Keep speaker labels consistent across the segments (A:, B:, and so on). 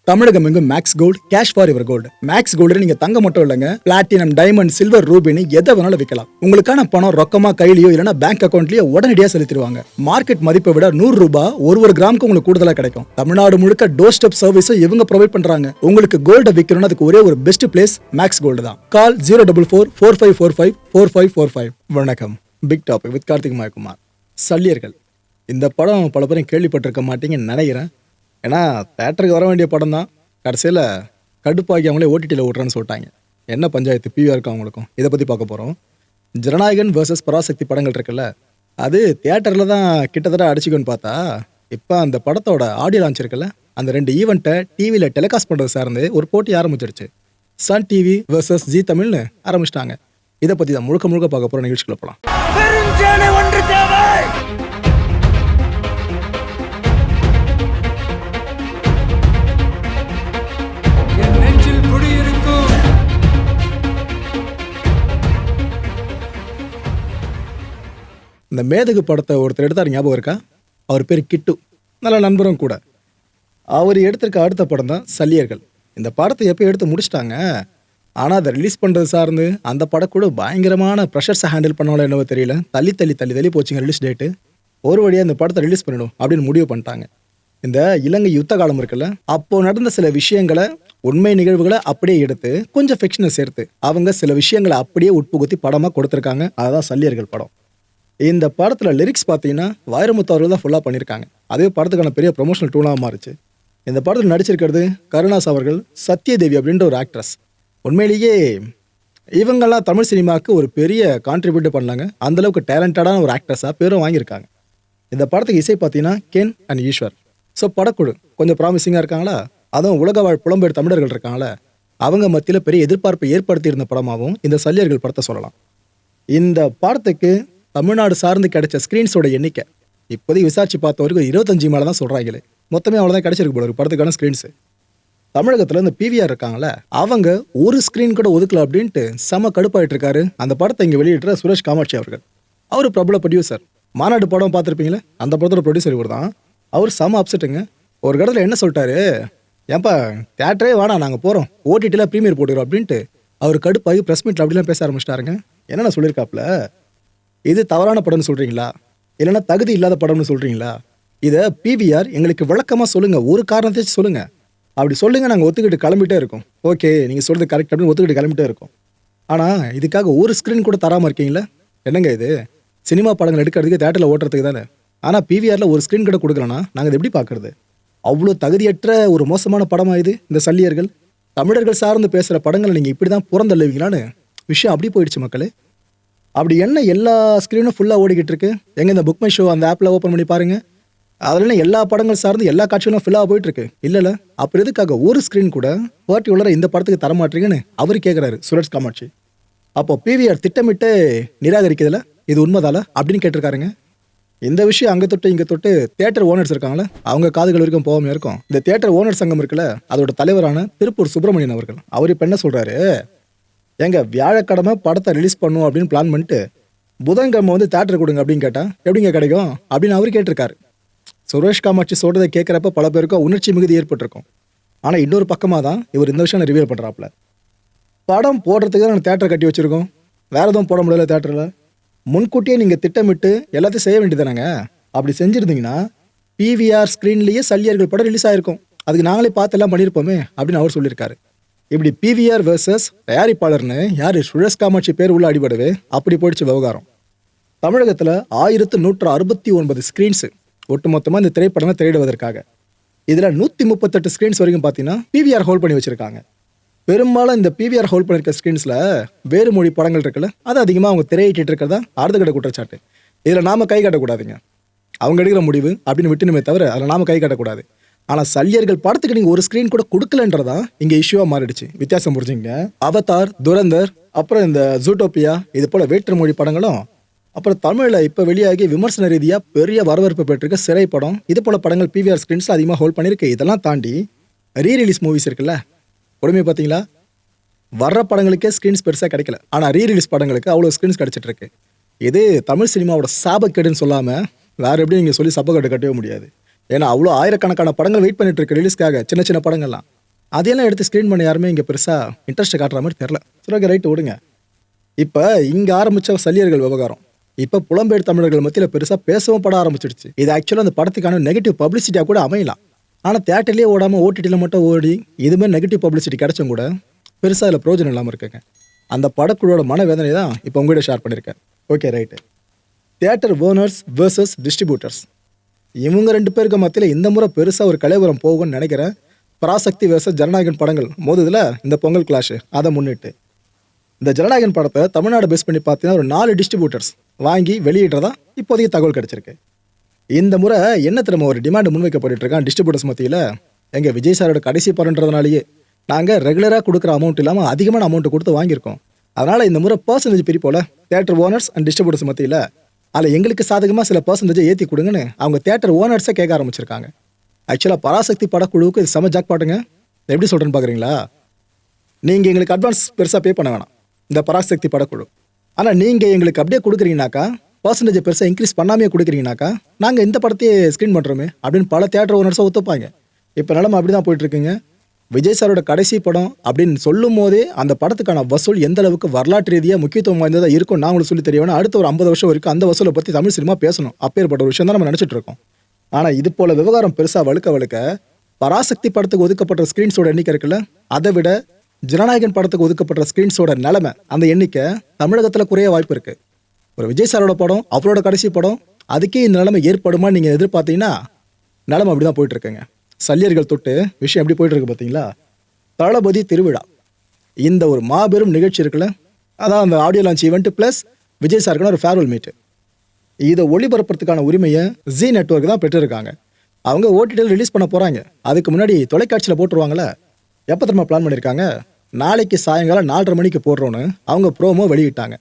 A: தமிழகம் எங்கும் Max Gold cash for your gold. Max Gold நீங்க தங்க மட்டும் இல்லைங்க, பிளாட்டினம், டைமண்ட், சில்வர், ரூபினி எதை வேணாலும் விற்கலாம். உங்களுக்கான பணம் ரொக்கமா கையிலயோ இல்லைன்னா பேங்க் அக்கௌண்ட்லயோ உடனடியாக செலுத்திடுவாங்க. மார்க்கெட் மதிப்பை விட 100 ரூபாய் ஒரு கிராமுக்கு உங்களுக்கு கூடுதலா கிடைக்கும். தமிழ்நாடு முழுக்க டோர் ஸ்டெப் சர்வீஸும் இவங்க ப்ரொவைட் பண்றாங்க. உங்களுக்கு கோல்ட விற்கணும்னா அதுக்கு ஒரே ஒரு பெஸ்ட் பிளேஸ் மேக்ஸ் கோல்டு தான். கால் 04445454545. வணக்கம். Big topic with Karthik Mayakumar. Salliyargal. இந்த படம் பல பேரும் கேள்விப்பட்டிருக்க மாட்டீங்கன்னு நினைக்கிறேன். ஏன்னா தேட்டருக்கு வர வேண்டிய படம் தான், கடைசியில் கடுப்பாக்கி அவங்களே ஓடிடியில் ஓட்டுறேன்னு சொல்லிட்டாங்க. என்ன பஞ்சாயத்து பிவிஆர் இருக்கும் அவங்களுக்கும். இதை பற்றி பார்க்க போகிறோம். ஜனநாயகன் வர்சஸ் பராசக்தி படங்கள் இருக்குல்ல, அது தியேட்டரில் தான் கிட்டத்தட்ட அடிச்சுக்கோன்னு பார்த்தா, இப்போ அந்த படத்தோட ஆடியோ லான்ச் இருக்குல்ல, அந்த 2 ஈவெண்ட்டை டிவியில் டெலிகாஸ்ட் பண்ணுறது சார்ந்து ஒரு போட்டி ஆரம்பிச்சிருச்சு. சன் டிவி வர்சஸ் ஜி தமிழ்னு ஆரம்பிச்சிட்டாங்க. இதை பற்றி தான் முழுக்க பார்க்க போகிற நிகழ்ச்சிக்குள்ள போகலாம். இந்த மேதகு படத்தை ஒருத்தர் எடுத்தார், ஞாபகம் இருக்கா? அவர் பேர் கிட்டு, நல்ல நண்பரும் கூட. அவர் எடுத்திருக்க அடுத்த படம் தான் சல்லியர்கள். இந்த படத்தை எப்போ எடுத்து முடிச்சிட்டாங்க, ஆனால் அதை ரிலீஸ் பண்ணுறது சார்ந்து அந்த படம் கூட பயங்கரமான ப்ரெஷர்ஸை ஹேண்டில் பண்ணாலும் என்னவோ தெரியல, தள்ளி போச்சுங்க ரிலீஸ் டேட்டு. ஒரு வழியாக இந்த படத்தை ரிலீஸ் பண்ணிடும் அப்படின்னு முடிவு பண்ணிட்டாங்க. இந்த இலங்கை யுத்த காலம் இருக்குல்ல, அப்போ நடந்த சில விஷயங்களை, உண்மை நிகழ்வுகளை அப்படியே எடுத்து கொஞ்சம் ஃபிக்ஷனை சேர்த்து அவங்க சில விஷயங்களை அப்படியே உட்புகுத்தி படமாக கொடுத்துருக்காங்க. அதுதான் சல்லியர்கள் படம். இந்த படத்தில் லிரிக்ஸ் பார்த்தீங்கன்னா வைரமுத்து அவர்கள் தான் ஃபுல்லாக பண்ணியிருக்காங்க. அதே படத்துக்கான பெரிய ப்ரொமோஷனல் டூலாக மாறிச்சு. இந்த படத்தில் நடிச்சிருக்கிறது கருணாஸ் அவர்கள், சத்யதேவி அப்படின்ற ஒரு ஆக்ட்ரஸ். உண்மையிலேயே இவங்கெல்லாம் தமிழ் சினிமாவுக்கு ஒரு பெரிய கான்ட்ரிபியூட் பண்ணாங்க. அந்தளவுக்கு டேலண்டடான ஒரு ஆக்ட்ரஸாக பேரும் வாங்கியிருக்காங்க. இந்த படத்துக்கு இசை பார்த்தீங்கன்னா கேன் அண்ட் ஈஸ்வர். ஸோ படக்குழு கொஞ்சம் ப்ராமிசிங்காக இருக்காங்களா. அதுவும் உலக வாழ் புலம்பெயர் தமிழர்கள் இருக்காங்களா, அவங்க மத்தியில் பெரிய எதிர்பார்ப்பை ஏற்படுத்தி இருந்த படமாகவும் இந்த சல்லியர்கள் படத்தை சொல்லலாம். இந்த படத்துக்கு தமிழ்நாடு சார்ந்து கிடைச்ச ஸ்க்ரீன்ஸோட எண்ணிக்கை இப்போதைக்கு விசாரிச்சு பார்த்த வரைக்கும் 25 மேலே தான் சொல்கிறாங்களே. மொத்தமே அவ்வளோதான் கிடைச்சிருக்கு போல ஒரு படத்துக்கான ஸ்க்ரீன்ஸு. தமிழகத்தில் இந்த பிவிஆர் இருக்காங்களே, அவங்க ஒரு ஸ்க்ரீன் கூட ஒதுக்கல அப்படின்ட்டு செம கடுப்பாயிட்டு இருக்காரு அந்த படத்தை இங்கே வெளியிடுற சுரேஷ் காமாட்சி அவர்கள். அவர் பிரபல ப்ரொடியூசர். மாநாடு படம் பார்த்துருப்பீங்களே, அந்த படத்தோட ப்ரொடியூசர் இவர் தான். அவர் செம அப்செட்டுங்க. ஒரு கடத்தில் என்ன சொல்லிட்டாரு, ஏன்பா தேட்டரே வேணாம், நாங்கள் போகிறோம், ஓடிடியில் ப்ரீமியர் போட்டுக்கிறோம் அப்படின்ட்டு அவர் கடுப்பாகி ப்ரெஸ் மீட்டில் அப்படிலாம் பேச ஆரம்பிச்சிட்டாருங்க. என்னென்ன சொல்லியிருக்காப்புல, இது தவறான படம்னு சொல்கிறீங்களா, இல்லைன்னா தகுதி இல்லாத படம்னு சொல்கிறீங்களா, இதை பிவிஆர் எங்களுக்கு விளக்கமாக சொல்லுங்கள், ஒரு காரணத்தையும் சொல்லுங்கள், அப்படி சொல்லுங்கள், நாங்கள் ஒத்துக்கிட்டு கிளம்பிட்டே இருக்கோம். ஓகே, நீங்கள் சொல்கிறது கரெக்ட் அப்படின்னு ஒத்துக்கிட்டு கிளம்பிட்டே இருக்கோம். ஆனால் இதுக்காக ஒரு ஸ்க்ரீன் கூட தராமல் இருக்கீங்களா? என்னங்க இது? சினிமா படங்கள் எடுக்கிறதுக்கு தேட்டரில் ஓட்டுறதுக்கு தானே. ஆனால் பிவிஆரில் ஒரு ஸ்க்ரீன் கூட கொடுக்கலன்னா நாங்கள் இதை எப்படி பார்க்குறது? அவ்வளோ தகுதியற்ற ஒரு மோசமான படமாக இது இந்த சல்லியர்கள். தமிழர்கள் சார்ந்து பேசுகிற படங்களை நீங்கள் இப்படி தான் புறந்தள்ளுவீங்களான்னு விஷயம் அப்படி போயிடுச்சு மக்களே. அப்படி என்ன எல்லா ஸ்க்ரீனும் ஃபுல்லாக ஓடிக்கிட்டு இருக்கு. எங்கே இந்த புக் மை ஷோ அந்த ஆப்பில் ஓப்பன் பண்ணி பாருங்கள், அதில் எல்லா படங்கள் சார்ந்து எல்லா காட்சிகளும் ஃபுல்லாக போயிட்டு இருக்கு. இல்லை அப்புறம் எதுக்காக ஒரு ஸ்க்ரீன் கூட பர்டிகுலராக இந்த படத்துக்கு தரமாட்டீங்கன்னு அவர் கேட்குறாரு சுரேஷ் காமாட்சி. அப்போ பிவிஆர் திட்டமிட்டு நிராகரிக்கிறதுல இது உண்மைதால அப்படின்னு கேட்டிருக்காருங்க. இந்த விஷயம் அங்கே தொட்டு இங்கே தொட்டு தியேட்டர் ஓனர்ஸ் இருக்காங்களே, அவங்க காதுகள் வரைக்கும் போகாமல் இருக்கும். இந்த தியேட்டர் ஓனர் சங்கம் இருக்குல்ல, அதோட தலைவரான திருப்பூர் சுப்பிரமணியன் அவர்கள், அவர் இப்போ என்ன சொல்கிறாரு, எங்க வியாழக்கிழமை படத்தை ரிலீஸ் பண்ணுவோம் அப்படின்னு பிளான் பண்ணிட்டு புதன்கிழமை வந்து தேட்டர் கொடுங்க அப்படின்னு கேட்டால் எப்படிங்க கிடைக்கும் அப்படின்னு அவர் கேட்டிருக்காரு. சுரேஷ் காமாட்சி சொல்கிறத கேட்குறப்ப பல பேருக்கும் உணர்ச்சி மிகுதி ஏற்பட்டிருக்கும். ஆனால் இன்னொரு பக்கமாக தான் இவர் இந்த விஷயம் ரிவீல் பண்ணுறாப்புல. படம் போடுறதுக்கு தான் தேட்டர் கட்டி வச்சுருக்கோம், வேறு எதுவும் போட முடியல தேட்டரில். முன்கூட்டியே நீங்கள் திட்டமிட்டு எல்லாத்தையும் செய்ய வேண்டியதானாங்க. அப்படி செஞ்சுருந்தீங்கன்னா பிவிஆர் ஸ்க்ரீன்லேயே சல்லியர்கள் படம் ரிலீஸ் ஆகிருக்கும், அதுக்கு நாங்களே பார்த்து எல்லாம் பண்ணியிருப்போமே அப்படின்னு அவர் சொல்லியிருக்காரு. இப்படி பிவிஆர் வர்சஸ் தயாரிப்பாளர்னு யார் சுரேஷ் காமாட்சி பேர் உள்ள அடிபடவே அப்படி போயிடுச்சு விவகாரம். தமிழகத்தில் 1169 ஸ்க்ரீன்ஸு ஒட்டுமொத்தமாக இந்த திரைப்படங்களை திரையிடுவதற்காக. இதில் 138 ஸ்க்ரீன்ஸ் வரைக்கும் பார்த்தீங்கன்னா பிவிஆர் ஹோல்ட் பண்ணி வச்சுருக்காங்க. பெரும்பாலும் இந்த பிவிஆர் ஹோல்ட் பண்ணியிருக்க ஸ்க்ரீன்ஸில் வேறு மொழி படங்கள் இருக்குல்ல, அது அதிகமாக அவங்க திரையிட்டு இருக்கிறதா ஆர்த்தகட்ட குற்றச்சாட்டு. இதில் நாம் கை காட்டக்கூடாதுங்க, அவங்க எடுக்கிற முடிவு அப்படின்னு விட்டுணுமே தவிர அதில் நாம் கை காட்டக்கூடாது. ஆனால் சல்லியர்கள் படத்துக்கு நீங்கள் ஒரு ஸ்க்ரீன் கூட கொடுக்கலன்றதா இங்கே இஷ்யூவாக மாறிடுச்சு. வித்தியாசம் புரிஞ்சுங்க. அவதார், துரந்தர், அப்புறம் இந்த ஜூட்டோப்பியா, இது போல் வேற்று மொழி படங்களும், அப்புறம் தமிழில் இப்போ வெளியாகி விமர்சன ரீதியாக பெரிய வரவேற்பு பெற்றிருக்க சிறை படம், இது போல் படங்கள் பிவிஆர் ஸ்க்ரீன்ஸில் அதிகமாக ஹோல்ட் பண்ணியிருக்கு. இதெல்லாம் தாண்டி ரீரிலீஸ் மூவிஸ் இருக்குல்ல, உடனே பார்த்தீங்களா, வர்ற படங்களுக்கே ஸ்க்ரீன்ஸ் பெருசாக கிடைக்கல, ஆனால் ரீரிலீஸ் படங்களுக்கு அவ்வளோ ஸ்க்ரீன்ஸ் கிடச்சிட்டு இருக்கு. இது தமிழ் சினிமாவோட சாபக்கேடுன்னு சொல்லாமல் வேறு எப்படி நீங்கள் சொல்லி சப்பக்கட்டு கட்டவே முடியாது. ஏன்னா அவ்வளோ ஆயிரக்கணக்கான படங்கள் வெயிட் பண்ணிட்டு இருக்கு ரிலீஸ்க்காக, சின்ன சின்ன படங்கள்லாம். அதையெல்லாம் எடுத்து ஸ்க்ரீன் பண்ண யாருமே இங்கே பெருசாக இன்ட்ரெஸ்ட் காட்டுற மாதிரி தெரில. சரி ஓகே ரைட்டு விடுங்க. இப்போ இங்கே ஆரம்பித்த சல்லியர்கள் விவகாரம் இப்போ புலம்பெயர் தமிழர்கள் மத்தியில் பெருசாக பேசவும் பட ஆரம்பிச்சிடுச்சு. இது ஆக்சுவலாக அந்த படத்துக்கான நெகட்டிவ் பப்ளிசிட்டியாக கூட அமையலாம். ஆனால் தேட்டர்லேயே ஓடாமல் ஓடிடியில் மட்டும் ஓடி இதுமாதிரி நெகட்டிவ் பப்ளிசிட்டி கிடைச்சும் கூட பெருசாக அதில் ப்ரோஜனம் இல்லாமல் இருக்குங்க. அந்த படக்குழுவோட மனவேதனை தான் இப்போ உங்கள்கிட்ட ஷேர் பண்ணியிருக்கேன். Okay right. Theatre owners versus distributors இவங்க 2 பேருக்கு மத்தியில் இந்த முறை பெருசாக ஒரு கலைவரம் போகும்னு நினைக்கிறேன். பராசக்தி வேர்சஸ் ஜனநாயகன் படங்கள் மோதுதில் இந்த பொங்கல் கிளாஷ் அதை முன்னிட்டு இந்த ஜனநாயகன் படத்தை தமிழ்நாடு பேஸ் பண்ணி பார்த்தீங்கன்னா ஒரு 4 டிஸ்ட்ரிபியூட்டர்ஸ் வாங்கி வெளியிடுறதா இப்போதைக்கு தகவல் கிடைச்சிருக்கு. இந்த முறை என்ன திரும்ப ஒரு டிமாண்ட் முன்வைக்கப்பட்டு இருக்கான் டிஸ்ட்ரிபியூட்டர்ஸ் மத்தியில். எங்கள் விஜய் சாரோட கடைசி படன்றதுனாலேயே நாங்கள் ரெகுலராக கொடுக்குற அமௌண்ட் இல்லாமல் அதிகமான அமௌண்ட் கொடுத்து வாங்கியிருக்கோம். அதனால் இந்த முறை பர்சன்டேஜ் பிரிப்போல் தியேட்டர் ஓனர்ஸ் அண்ட் டிஸ்ட்ரிபியூட்டர்ஸ் மத்தியில் அதில் எங்களுக்கு சாதகமாக சில பர்சன்டேஜை ஏற்றி கொடுங்கன்னு அவங்க தியேட்டர் ஓனர்ஸை கேட்க ஆரம்பிச்சிருக்காங்க. ஆக்சுவலாக பராசக்தி படக்குழுவுக்கு இது செம ஜாக் பாட்டுங்க. எப்படி சொல்கிறேன்னு பார்க்குறீங்களா? நீங்கள் எங்களுக்கு அட்வான்ஸ் பெருசாக பே பண்ண வேணாம் இந்த பராசக்தி படக்குழு. ஆனால் நீங்கள் எங்களுக்கு அப்படியே கொடுக்குறீங்கனாக்கா பர்சன்டேஜ் பெருசாக இன்க்ரீஸ் பண்ணாமே கொடுக்குறீங்கனாக்கா நாங்கள் இந்த படத்தையே ஸ்க்ரீன் பண்ணுறோமே அப்படின்னு பல தியேட்டர் ஓனர்ஸை ஒத்துப்பாங்க. இப்போ நிலமை அப்படி தான் போயிட்டுருக்குங்க. விஜய் சாரோட கடைசி படம் அப்படின்னு சொல்லும் போதே அந்த படத்துக்கான வசூல் எந்த அளவுக்கு வரலாற்று ரீதியாக முக்கியத்துவம் வாய்ந்ததாக இருக்கும் நான் உங்களுக்கு சொல்லி தெரியவேன்னா அடுத்த ஒரு 50 வருஷம் வரைக்கும் அந்த வசூலை பற்றி தமிழ் சினிமா பேசணும். அப்பேற்பட்ட ஒரு விஷயம் தான் நம்ம நினச்சிட்டு இருக்கோம். ஆனால் இது போல் விவகாரம் பெருசாக வழுக்க பராசக்தி படத்துக்கு ஒதுக்கப்பட்ட ஸ்க்ரீன்ஸோட எண்ணிக்கை இருக்குல்ல, அதை விட ஜனநாயகன் படத்துக்கு ஒதுக்கப்பட்ட ஸ்க்ரீன்ஸோட நிலைமை அந்த எண்ணிக்கை தமிழகத்தில் குறைய வாய்ப்பு இருக்குது. ஒரு விஜய் சாரோட படம் அவரோட கடைசி படம் அதுக்கே இந்த நிலைமை ஏற்படுமா நீங்கள் எதிர்பார்த்தீங்கன்னா நிலைமை அப்படி தான் போயிட்டுருக்குங்க. சல்லியர்கள் தொட்டு விஷயம் எப்படி போயிட்டு இருக்கு பார்த்தீங்களா? தளபதி திருவிழா இந்த ஒரு மாபெரும் நிகழ்ச்சி இருக்குல்ல, அதான் அந்த audio launch event plus Vijay சாருக்கான ஒரு ஃபேர்வெல் மீட்டு. இதை ஒளிபரப்புறதுக்கான உரிமையை ஜி நெட்வொர்க் தான் பெற்றிருக்காங்க. அவங்க ஓடிடியில் ரிலீஸ் பண்ண போகிறாங்க. அதுக்கு முன்னாடி தொலைக்காட்சியில் போட்டுருவாங்களே. எப்போ திரும்ப பிளான் பண்ணியிருக்காங்க? நாளைக்கு சாயங்காலம் 4:30 மணிக்கு போடுறோன்னு அவங்க ப்ரோமோ வெளியிட்டாங்க.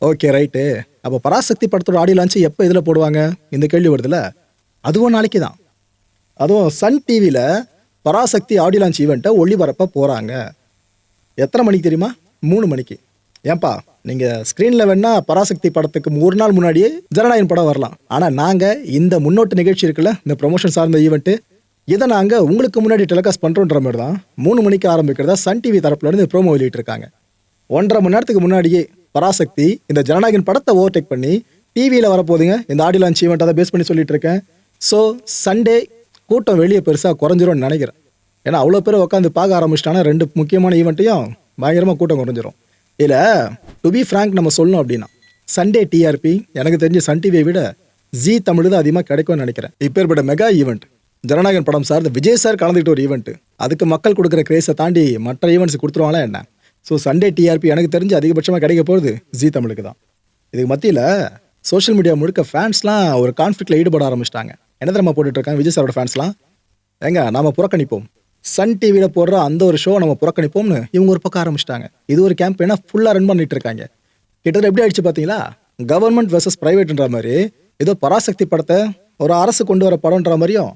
A: Okay right. அப்போ பராசக்தி படத்தோட ஆடியோ லான்ச்சு எப்போ இதில் போடுவாங்க இந்த கேள்வி வருதுல்ல. அதுவும் நாளைக்கு தான். அதுவும் சன் டிவியில் பராசக்தி ஆடியோ லான்ச் ஈவெண்ட்டை ஒளிபரப்ப போகிறாங்க. எத்தனை மணிக்கு தெரியுமா? 3 மணிக்கு. ஏன்பா நீங்கள் ஸ்க்ரீனில் வேணால் பராசக்தி படத்துக்கு 1 நாள் முன்னாடியே ஜனநாயகன் படம் வரலாம். ஆனால் நாங்கள் இந்த முன்னோட்டு நிகழ்ச்சி இருக்குல்ல, இந்த ப்ரொமோஷன் சார்ந்த ஈவெண்ட்டு, இதை நாங்கள் உங்களுக்கு முன்னாடி டெலிகாஸ்ட் பண்ணுறோன்ற மாதிரி தான் 3 மணிக்கு ஆரம்பிக்கிறதா சன் டிவி தரப்புலேருந்து ப்ரோமோ வெளியிட்டிருக்காங்க. 1.5 மணி நேரத்துக்கு முன்னாடியே பராசக்தி இந்த ஜனநாயகன் படத்தை ஓவர்டேக் பண்ணி டிவியில் வரப்போகுதுங்க. இந்த ஆடியோ லான்ச் ஈவெண்ட் அதை பேஸ் பண்ணி சொல்லிட்டு இருக்கேன். ஸோ சண்டே கூட்டம் வெளியே பெருசாக குறைஞ்சிரும்னு நினைக்கிறேன். ஏன்னா அவ்வளோ பேர் உட்காந்து பார்க்க ஆரம்பிச்சிட்டாங்கன்னா 2 முக்கியமான ஈவெண்ட்டையும் பயங்கரமாக கூட்டம் குறைஞ்சிரும். இதில் டு பி ஃப்ராங்க் நம்ம சொல்லணும் அப்படின்னா சண்டே டிஆர்பி எனக்கு தெரிஞ்சு சன் டிவியை விட ஜி தமிழ் தான் அதிகமாக கிடைக்கும்னு நினைக்கிறேன். இப்பேற்பட்ட மெகா ஈவெண்ட் ஜனநாயகன் படம் சார்ந்து விஜய் சார் கலந்துக்கிட்ட ஒரு ஈவெண்ட்டு, அதுக்கு மக்கள் கொடுக்குற கிரேஸை தாண்டி மற்ற ஈவெண்ட்ஸ் கொடுத்துருவாங்களா என்ன? ஸோ சண்டே டிஆர்பி எனக்கு தெரிஞ்சு அதிகபட்சமாக கிடைக்க போகிறது ஜி தமிழுக்கு தான். இதுக்கு மத்தியில் சோஷியல் மீடியா முழுக்க ஃபேன்ஸ்லாம் ஒரு கான்ஃப்ளிக்டில் ஈடுபட ஆரம்பிச்சிட்டாங்க. என்ன தெரியுமா போட்டுட்ருக்காங்க விஜய் சாரோட ஃபேன்ஸ்லாம்? நாம் புறக்கணிப்போம், சன் டிவியில் போடுற அந்த ஒரு ஷோ நம்ம புறக்கணிப்போம்னு இவங்க ஒரு பக்கம் ஆரம்பிச்சிட்டாங்க. இது ஒரு கேம்பெயினாக ஃபுல்லாக ரன் பண்ணிட்டு இருக்காங்க. கிட்டத்தட்ட எப்படி ஆயிடுச்சு பார்த்தீங்களா? கவர்மெண்ட் வெர்சஸ் ப்ரைவேட்ன்ற மாதிரி ஏதோ பராசக்தி படத்தை ஒரு அரசு கொண்டு வர படம்ன்ற மாதிரியும்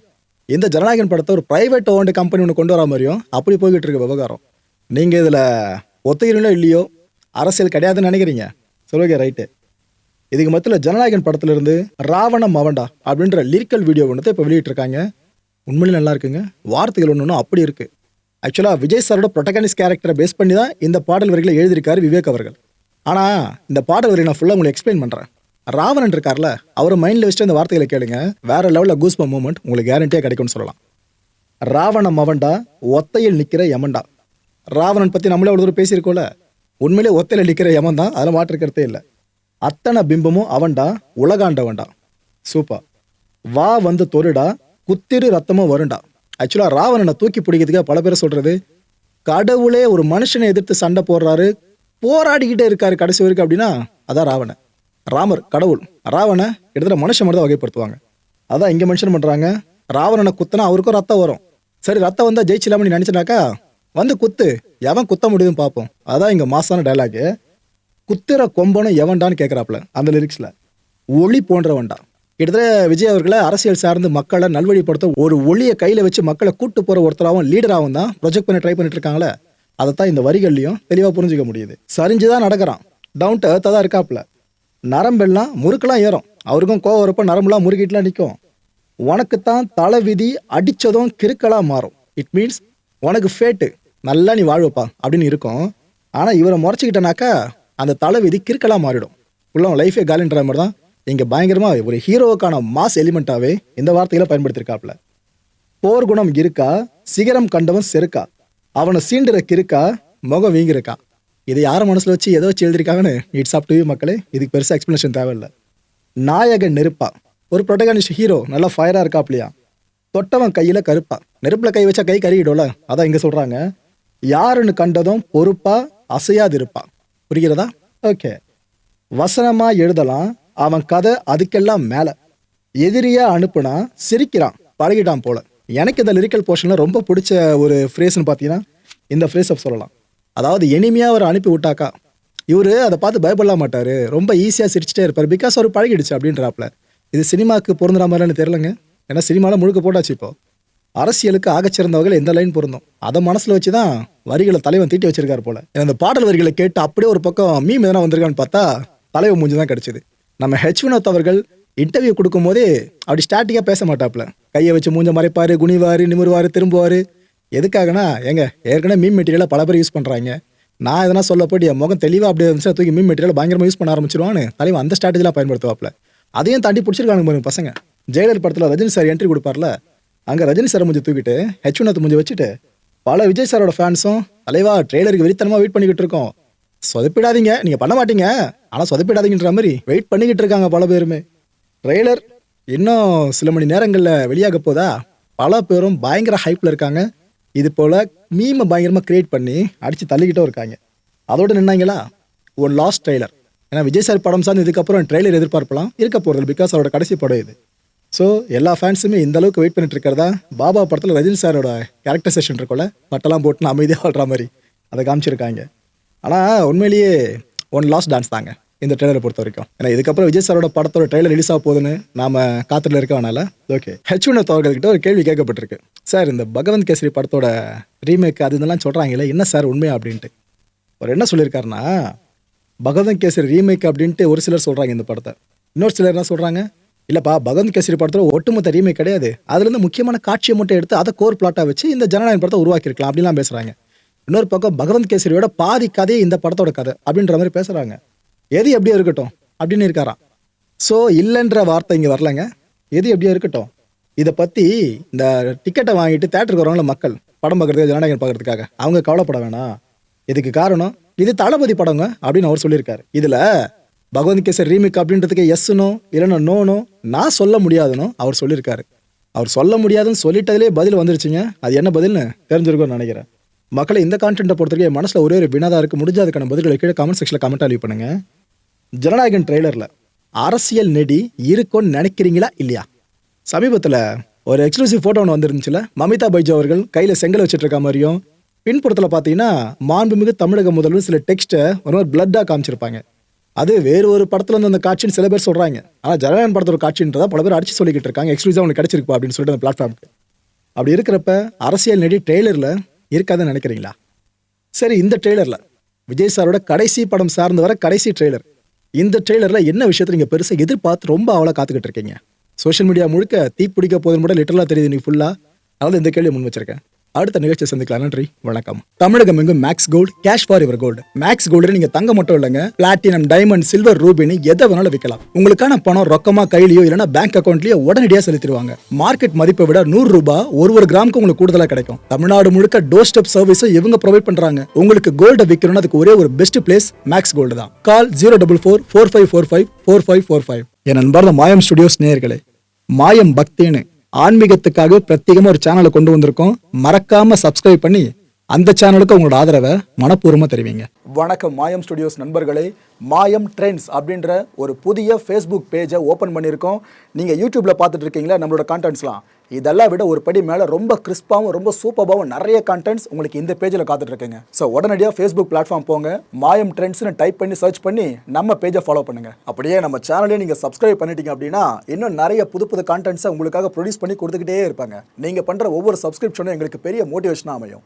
A: இந்த ஜனநாயகன் படத்தை ஒரு ப்ரைவேட் ஓன்டு கம்பெனி ஒன்று கொண்டு வர மாதிரியும் அப்படி போய்கிட்டு இருக்க விவகாரம். நீங்கள் இதில் ஒத்துக்கிறீங்களோ இல்லையோ அரசியல் கிடையாதுன்னு நினைக்கிறீங்க. சொல்லுங்க ரைட்டு. இதுக்கு மத்தியில் ஜனநாயகன் படத்துலேருந்து ராவணம் மவண்டா அப்படின்ற லிரிக்கல் வீடியோ ஒன்று இப்போ வெளியிட்டிருக்காங்க. உண்மையிலே நல்லா இருக்குங்க. வார்த்தைகள் ஒன்று அப்படி இருக்குது. ஆக்சுவலாக விஜய் சாரோட ப்ரொட்டகனிஸ்ட் கேரக்டரை பேஸ் பண்ணி தான் இந்த பாடல் வரிகளை எழுதியிருக்காரு விவேக் அவர்கள். ஆனால் இந்த பாடல் வரி நான் ஃபுல்லாக உங்களுக்கு எக்ஸ்பிளைன் பண்ணுறேன். ராவணன் இருக்கார்ல, அவர் மைண்டில் வச்சுட்டு இந்த வார்த்தைகளை கேளுங்க. வேறு லெவலில் கூஸ்பம் மூமெண்ட் உங்களுக்கு கேரண்டியாக கிடைக்கும்னு சொல்லலாம். ராவணம் மவண்டா ஒத்தையில் நிற்கிற யமண்டா. ராவணன் பற்றி நம்மளே ஒரு தூரம் பேசியிருக்கோம்ல, உண்மையிலே ஒத்தையில் நிற்கிற யமன் தான், அதில் மாற்றுக்கிறதே இல்லை. அத்தனை பிம்பமும் அவன்டா, உலகாண்டவன்டா. சூப்பர். வா வந்து தொருடா, குத்திரு ரத்தமும் வருண்டா. ஆக்சுவலாக ராவணனை தூக்கி பிடிக்கிறதுக்காக பல பேர் சொல்கிறது கடவுளே ஒரு மனுஷனை எதிர்த்து சண்டை போடுறாரு, போராடிக்கிட்டே இருக்காரு கடைசி வரைக்கும் அப்படின்னா அதான் ராவணன். ராமர் கடவுள், ராவணனை கிட்டத்தட்ட மனுஷன் மட்டும் தான் வகைப்படுத்துவாங்க. அதான் இங்கே மென்ஷன் பண்ணுறாங்க. ராவணனை குத்தினா அவருக்கும் ரத்தம் வரும். சரி, ரத்தம் வந்தால் ஜெயிச்சிடலாம்னு நீ நினச்சினாக்கா வந்து குத்து, எவன் குத்த முடியுதுன்னு பார்ப்போம். அதான் இங்கே மாசான டைலாகு. குத்துற கொம்பனும் எவன்டான்னு கேட்குறாப்புல அந்த லிரிக்ஸில். ஒளி போன்றவன்டா. கிட்டத்தட்ட விஜய் அவர்களை அரசியல் சார்ந்து மக்களை நல்வழிப்படுத்த ஒரு ஒளியை கையில் வச்சு மக்களை கூட்டு போகிற ஒருத்தராகவும் லீடராகவும் தான் ப்ரொஜெக்ட் பண்ணி ட்ரை பண்ணிட்டு இருக்காங்களே. அதைத்தான் இந்த வரிகள்லையும் தெளிவாக புரிஞ்சிக்க முடியுது. சரிஞ்சு தான் நடக்கிறான், டவுன் டு எர்த்தாக தான் இருக்காப்புல. நரம்பெல்லாம் முறுக்கெல்லாம் ஏறும், அவருக்கும் கோவம் வரப்போ நரம்புலாம் முறுக்கிட்டுலாம் நிற்கும். உனக்குத்தான் தலை விதி அடித்ததும் கிறுக்கலாக மாறும். இட் மீன்ஸ் உனக்கு ஃபேட்டு, நல்லா நீ வாழ்வப்பா அப்படின்னு இருக்கும். ஆனால் இவரை முறைச்சிக்கிட்டனாக்கா அந்த தலைவிதி கிறுக்கலாக மாறிடும். உள்ள லைஃபே காலின்ற மாதிரி தான் இங்கே பயங்கரமாக ஒரு ஹீரோவுக்கான மாஸ் எலிமெண்ட்டாகவே இந்த வார்த்தைகளை பயன்படுத்தியிருக்காப்புல. போர் குணம் இருக்கா, சிகரம் கண்டவன் செருக்கா, அவனை சீண்டுற கிறுக்கா, முகம் வீங்கிருக்கா. இதை யாரை மனசில் வச்சு எதை வச்சு எழுதிருக்காங்கன்னு இட்ஸ் அப் டு யூ மக்களே. இதுக்கு பெருசாக எக்ஸ்பிளனேஷன் தேவையில்லை. நாயகன் நெருப்பா, ஒரு ப்ரொட்டகானிஸ்ட் ஹீரோ நல்லா ஃபயராக இருக்காப்லையா, தொட்டவன் கையில் கருப்பா, நெருப்பில் கை வச்சா கை கருகிடும்ல, அதான் இங்கே சொல்கிறாங்க. யாருன்னு கண்டதும் பொறுப்பா அசையாது இருப்பா. புரிகிறதா? ஓகே. வசனமாக எழுதலாம், அவன் கதை அதுக்கெல்லாம் மேலே. எதிரியா அனுப்புனா சிரிக்கிறான், பழகிட்டான் போல. எனக்கு இந்த லிரிக்கல் போர்ஷனில் ரொம்ப பிடிச்ச ஒரு ஃப்ரேஸ்ன்னு பார்த்தீங்கன்னா இந்த ஃப்ரேஸை சொல்லலாம். அதாவது எளிமையாக அவர் அனுப்பி விட்டாக்கா இவர் அதை பார்த்து பயப்படலாம் மாட்டார், ரொம்ப ஈஸியாக சிரிச்சிட்டே இருப்பார். பிகாஸ் அவர் பழகிடுச்சு அப்படின்றாப்புல. இது சினிமாவுக்கு பொருந்துற மாதிரின்னு தெரிலங்க. ஏன்னா சினிமாவில் முழுக்க போட்டாச்சு. இப்போ அரசியலுக்கு ஆகச்சிறந்தவர்கள் எந்த லைன் பொருந்தும் அதை மனசில் வச்சு தான் வரிகளை தலைவன் தீட்டி வச்சிருக்காரு போல. இந்த பாடல் வரிகளை கேட்டு அப்படியே ஒரு பக்கம் மீம் எதனா வந்திருக்கான்னு பார்த்தா தலைவன் மூஞ்சி தான் கிடச்சிது. நம்ம ஹெச் வினோத் அவர்கள் இன்டர்வியூ கொடுக்கும் போதே அப்படி ஸ்டாட்டிக்காக பேச மாட்டாப்புல. கையை வச்சு மூஞ்ச மறைப்பார், குனிவார், நிமிர்வார், திரும்புவார். எதுக்காகனா ஏங்க ஏற்கனவே மீம் மெட்டீரியலை பல பேர் யூஸ் பண்ணுறாங்க, நான் எதனா சொல்ல போய்ட்டு என் முகம் தெளிவாக அப்படியே இருந்துச்சு தூக்கி மீம் மெட்டீரியல் பயங்கரமாக யூஸ் பண்ண ஆரம்பிச்சிருவான்னு தலைவன் அந்த ஸ்ட்ராட்டஜிலாம் பயன்படுத்துவாப்பில். அதையும் தாண்டி பிடிச்சிருக்காங்க பாருங்க பசங்க. ஜெயலலிதா படத்தில் ரஜினி சார் என்ட்ரி கொடுப்பார்ல, அங்கே ரஜினி சாரை முடிஞ்சு தூக்கிட்டு ஹெச் வினோத் முடிஞ்சு வச்சுட்டு பல விஜய் சாரோட ஃபேன்ஸும் தலைவா ட்ரெய்லருக்கு வெறித்தனமாக வெயிட் பண்ணிக்கிட்டு இருக்கோம், சொதப்பிடாதீங்க, நீங்கள் பண்ண மாட்டீங்க ஆனால் சொதப்பிடாதீங்கன்ற மாதிரி வெயிட் பண்ணிக்கிட்டு இருக்காங்க பல பேருமே. ட்ரெய்லர் இன்னும் சில மணி நேரங்களில் வெளியாக போதா பல பேரும் பயங்கர ஹைப்பில் இருக்காங்க. இது போல் மீமை பயங்கரமாக கிரியேட் பண்ணி அடித்து தள்ளிக்கிட்டும் இருக்காங்க. அதோடு நின்னாங்களா ஒரு லாஸ்ட் ட்ரெய்லர். ஏன்னா விஜய் சார் படம் சார்ந்து இதுக்கப்புறம் ட்ரெய்லர் எதிர்பார்ப்பலாம் இருக்க போகிறது, பிகாஸ் அவரோட கடைசி படம் இது. ஸோ எல்லா ஃபேன்ஸுமே இந்த அளவுக்கு வெயிட் பண்ணிட்டு இருக்கிறதா பாபா படத்தில் ரஜினி சாரோட கேரக்டரைசேஷன் இருக்கும்ல, பட்டெல்லாம் போட்டுன்னு அமைதியாக வாழ்கிற மாதிரி அதை காமிச்சிருக்காங்க. ஆனால் உண்மையிலேயே ஒன் லாஸ்ட் டான்ஸ் தாங்க இந்த ட்ரெய்லரை பொறுத்த வரைக்கும். ஏன்னா இதுக்கப்புறம் விஜய் சாரோட படத்தோட ட்ரெய்லர் ரிலீஸ் ஆக போகுதுன்னு நாம காத்துல இருக்கவனால ஓகே. ஹெச் வினோத் அவர்கள்கிட்ட ஒரு கேள்வி கேட்கப்பட்டிருக்கு. சார் இந்த பகவந்த் கேசரி படத்தோட ரீமேக் அது இதெல்லாம் சொல்கிறாங்களே என்ன சார் உண்மையா அப்படின்ட்டு. அவர் என்ன சொல்லியிருக்காருன்னா, பகவந்த் கேசரி ரீமேக் அப்படின்ட்டு ஒரு சிலர் சொல்கிறாங்க இந்த படத்தை. இன்னொரு சிலர் என்ன சொல்கிறாங்க, இல்லைப்பா பகவந்த் கேசரி படத்தில் ஒட்டுமொத்த ரீமேக் கிடையாது, அதுலேருந்து முக்கியமான காட்சியை மட்டும் எடுத்து அதை கோர் பிளாட்டாக வச்சு இந்த ஜனநாயகம் படத்தை உருவாக்கியிருக்கலாம் அப்படின்லாம் பேசுகிறாங்க. இன்னொரு பக்கம் பகவந்த் கேசரியோட பாதி கதையே இந்த படத்தோட கதை அப்படின்ற மாதிரி பேசுகிறாங்க. எது எப்படியோ இருக்கட்டும் அப்படின்னு இருக்காராம். ஸோ இல்லைன்ற வார்த்தை இங்கே வரலங்க, எது எப்படியோ இருக்கட்டும். இதை பற்றி இந்த டிக்கெட்டை வாங்கிட்டு தேட்டருக்கு வரவங்கள மக்கள் படம் பார்க்குறதுக்கு ஜனநாயகம் பார்க்குறதுக்காக அவங்க கவலைப்பட வேணாம். இதுக்கு காரணம் இது தளபதி படங்க அப்படின்னு அவர் சொல்லியிருக்காரு. இதில் பகவந்த் கேசரி ரீமேக் அப்படின்றதுக்கு எஸ்னோ இல்லைன்னா நோனோ நான் சொல்ல முடியாதுன்னு அவர் சொல்லியிருக்காரு. அவர் சொல்ல முடியாதுன்னு சொல்லிட்டதுலேயே பதில் வந்துருச்சுங்க. அது என்ன பதில்னு தெரிஞ்சிருக்கும்னு நினைக்கிறேன். மக்களை இந்த கான்டென்ட்டை பொறுத்தவரைக்கும் என் மனசில் ஒரே ஒரு வினாதான் இருக்குது. முடிஞ்ச அதுக்கான பதில்களை கீழே கமெண்ட் செக்ஷனில் கமெண்ட் லீவ் பண்ணுங்க. ஜனநாயகன் ட்ரெய்லரில் அரசியல் நெடி இருக்கும்னு நினைக்கிறீங்களா இல்லையா? சமீபத்தில் ஒரு எக்ஸ்க்ளூசிவ் ஃபோட்டோ ஒன்று வந்துருந்துச்சுல, மமிதா பைஜா அவர்கள் கையில் செங்கல் வச்சுட்டு இருக்க மாதிரியும் பின்புறத்தில் பார்த்தீங்கன்னா மாண்புமிகு தமிழக முதல்வர் சில டெக்ஸ்ட்டை ஒரு மாதிரி பிளட்டாக காமிச்சிருப்பாங்க. அது வேறு ஒரு படத்தில் வந்து அந்த காட்சின்னு சில பேர் சொல்கிறாங்க. ஆனால் ஜனநாயகன் படத்தோட காட்சின்றதான் பல பேர் அடிச்சு சொல்லிக்கிட்டு இருக்காங்க. எக்ஸ்க்ளூசிவாக அவங்களுக்கு கிடச்சிருப்பா அப்படின்னு சொல்லிட்டு அந்த பிளாட்ஃபார்முக்கு. அப்படி இருக்கிறப்ப அரசியல் நெடி ட்ரெய்லரில் இருக்காதுன்னு நினைக்கிறீங்களா? சரி, இந்த ட்ரெய்லரில் விஜய் சாரோட கடைசி படம் சார்ந்து வர கடைசி ட்ரெய்லர், இந்த ட்ரெய்லரில் என்ன விஷயத்தை நீங்கள் பெருசாக எதிர்பார்த்து ரொம்ப அவளை காத்துக்கிட்டு இருக்கீங்க? சோஷியல் மீடியா முழுக்க தீ பிடிக்க போதுன்னு கூட லிட்டரலாக தெரியுது நீ ஃபுல்லாக. அதாவது இந்த கேள்வி முன் வச்சிருக்கேன். அடுத்த நிகழ்ச்சியை சந்திக்கலாம். நன்றி, வணக்கம். தமிழகம் எங்கும் Max Gold, cash for your gold. Max Gold நீங்க தங்கம் மட்டும் இல்லைங்க, பிளாட்டினம், டைமண்ட், சில்வர், ரூபினி எதை வேணாலும் விற்கலாம். உங்களுக்கான பணம் ரொக்கமா கையிலயோ இல்லைன்னா பேங்க் அக்கௌண்ட்லயோ உடனடியாக செலுத்திடுவாங்க. மார்க்கெட் மதிப்பை விட 100 ரூபாய் ஒரு கிராமுக்கு உங்களுக்கு கூடுதலாக கிடைக்கும். தமிழ்நாடு முழுக்க டோர் ஸ்டெப் சர்வீஸும் இவங்க ப்ரொவைட் பண்றாங்க. உங்களுக்கு கோல்டை விற்கணும்னு அதுக்கு ஒரே ஒரு பெஸ்ட் பிளேஸ் மேக்ஸ் கோல்டு தான். கால் 04445454545. என் அன்பார்ந்த மாயம் ஸ்டுடியோஸ் நேயர்களே, மாயம் பக்தின்னு ஆன்மீகத்துக்காக பிரத்யேகமாக ஒரு சேனலை கொண்டு வந்திருக்கோம். மறக்காம சப்ஸ்கிரைப் பண்ணி அந்த சேனலுக்கு உங்களோட ஆதரவை மனப்பூர்வமாக தெரிவிங்க. வணக்கம் மாயம் ஸ்டுடியோஸ் நண்பர்களே. மாயம் ட்ரெண்ட்ஸ் அப்படின்ற ஒரு புதிய ஃபேஸ்புக் பேஜை ஓப்பன் பண்ணியிருக்கோம். நீங்கள் யூடியூப்பில் பார்த்துட்டு இருக்கீங்களா நம்மளோட கான்டென்ட்ஸ்லாம், இதெல்லாம் விட ஒரு படி மேலே ரொம்ப கிறிஸ்பாகவும் ரொம்ப சூப்பராகவும் நிறைய கான்டென்ட்ஸ் உங்களுக்கு இந்த பேஜில் காத்துட்ருக்குங்க. ஸோ உடனடியாக ஃபேஸ்புக் பிளாட்ஃபார்ம் போங்க, மாயம் ட்ரெண்ட்ஸ்னு டைப் பண்ணி சர்ச் பண்ணி நம்ம பேஜை ஃபாலோ பண்ணுங்கள். அப்படியே நம்ம சேனலையும் நீங்கள் சப்ஸ்கிரைப் பண்ணிட்டீங்க அப்படின்னா இன்னும் நிறைய புது புது கான்டென்ட்ஸை உங்களுக்காக ப்ரொடியூஸ் பண்ணி கொடுத்துக்கிட்டே இருப்பாங்க. நீங்கள் பண்ணுற ஒவ்வொரு சப்ஸ்கிரிப்ஷனும் எங்களுக்கு பெரிய மோட்டிவேஷனாக அமையும்.